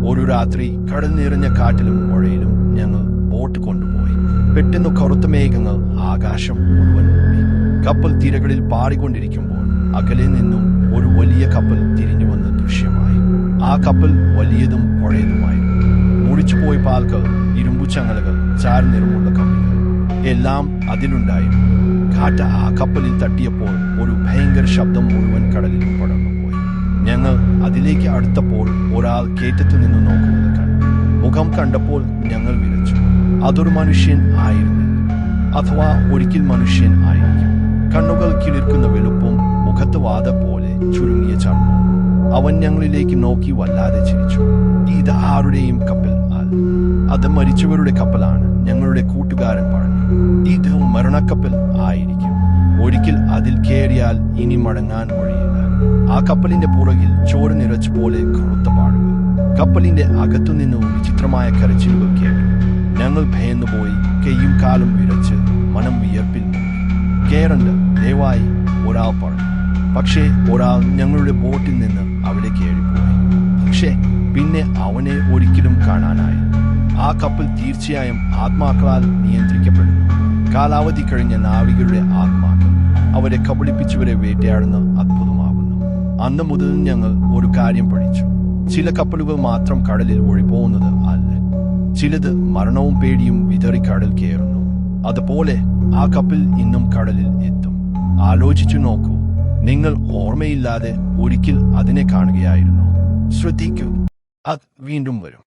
ഒരു രാത്രി കടൽ നിറഞ്ഞ കാറ്റിലും പുഴയിലും ഞങ്ങൾ ബോട്ട് കൊണ്ടുപോയി. പെട്ടെന്ന് കറുത്ത മേഘങ്ങൾ ആകാശം മുഴുവൻ മൂടി. കപ്പൽ തിരകളിൽ പാറിക്കൊണ്ടിരിക്കുമ്പോൾ അകലെ നിന്നും ഒരു വലിയ കപ്പൽ തിരിഞ്ഞു വന്ന ദൃശ്യമായി. ആ കപ്പൽ വലിയതും പുഴയതുമായിരുന്നു. മുറിച്ചുപോയ പാൽകൾ, ഇരുമ്പു ചങ്ങലകൾ, ചാരനിറമുള്ള കമ്പികൾ എല്ലാം അതിലുണ്ടായിരുന്നു. കാറ്റ് ആ കപ്പലിൽ തട്ടിയപ്പോൾ ഒരു ഭയങ്കര ശബ്ദം മുഴുവൻ കടലിലും പടർന്നുപോയി. ഞങ്ങൾ അതിലേക്ക് അടുത്തപ്പോൾ ഒരാൾ കേറ്റത്തു നിന്ന് നോക്കുന്നത് കണ്ടു. മുഖം കണ്ടപ്പോൾ ഞങ്ങൾ വിറച്ചു. അതൊരു മനുഷ്യൻ ആയിരുന്നില്ല, അഥവാ ഒരിക്കൽ മനുഷ്യൻ ആയിരിക്കും. കണ്ണുകൾ കിളിർക്കുന്ന വെളുപ്പും മുഖത്ത് വാത പോലെ ചുരുങ്ങിയ ചർമ്മവും. അവൻ ഞങ്ങളിലേക്ക് നോക്കി വല്ലാതെ ചിരിച്ചു. ഇത് ആരുടെയും കപ്പൽ അല്ല, അത് മരിച്ചവരുടെ കപ്പലാണ്, ഞങ്ങളുടെ കൂട്ടുകാരൻ പറഞ്ഞു. ഇത് മരണക്കപ്പൽ ആയിരിക്കും. ഒരിക്കൽ അതിൽ കയറിയാൽ ഇനി മടങ്ങാൻ വഴിയില്ല. ആ കപ്പലിന്റെ പുറകിൽ ചോര നിറച്ച പോലെ കറുത്ത പാടുകൾ. കപ്പലിന്റെ അകത്തുനിന്നും വിചിത്രമായ കരച്ചിലുകൾ കേട്ടു. ഞങ്ങൾ ഭയന്നുപോയി. കൈയും കാലും വിറച്ച് മനം വിയർപ്പിൽ മുങ്ങി. കേറണ്ട, ദയവായി, ഒരാൾ പറഞ്ഞു. പക്ഷേ ഒരാൾ ഞങ്ങളുടെ ബോട്ടിൽ നിന്ന് അവിടെ കയറിപ്പോയി. പക്ഷേ പിന്നെ അവനെ ഒരിക്കലും കാണാനായില്ല. ആ കപ്പൽ തീർച്ചയായും ആത്മാക്കളാൽ നിയന്ത്രിക്കപ്പെടുന്നു. കാലാവധി കഴിഞ്ഞ നാവികരുടെ ആത്മാക്കൾ അവരെ കബളിപ്പിച്ചവരെ വേട്ടയാടുന്ന അത്ഭുതമാകുന്നു. അന്ന് മുതൽ ഞങ്ങൾ ഒരു കാര്യം പഠിച്ചു. ചില കപ്പലുകൾ മാത്രം കടലിൽ ഒഴിപോകുന്നത് അല്ല, ചിലത് മരണവും പേടിയും വിതറി കടൽ കയറുന്നു. അതുപോലെ ആ കപ്പൽ ഇന്നും കടലിൽ എത്തും. ആലോചിച്ചു നോക്കൂ, നിങ്ങൾ ഓർമ്മയില്ലാതെ ഒരിക്കൽ അതിനെ കാണുകയായിരുന്നു. ശ്രദ്ധിക്കൂ, അത് വീണ്ടും വരും.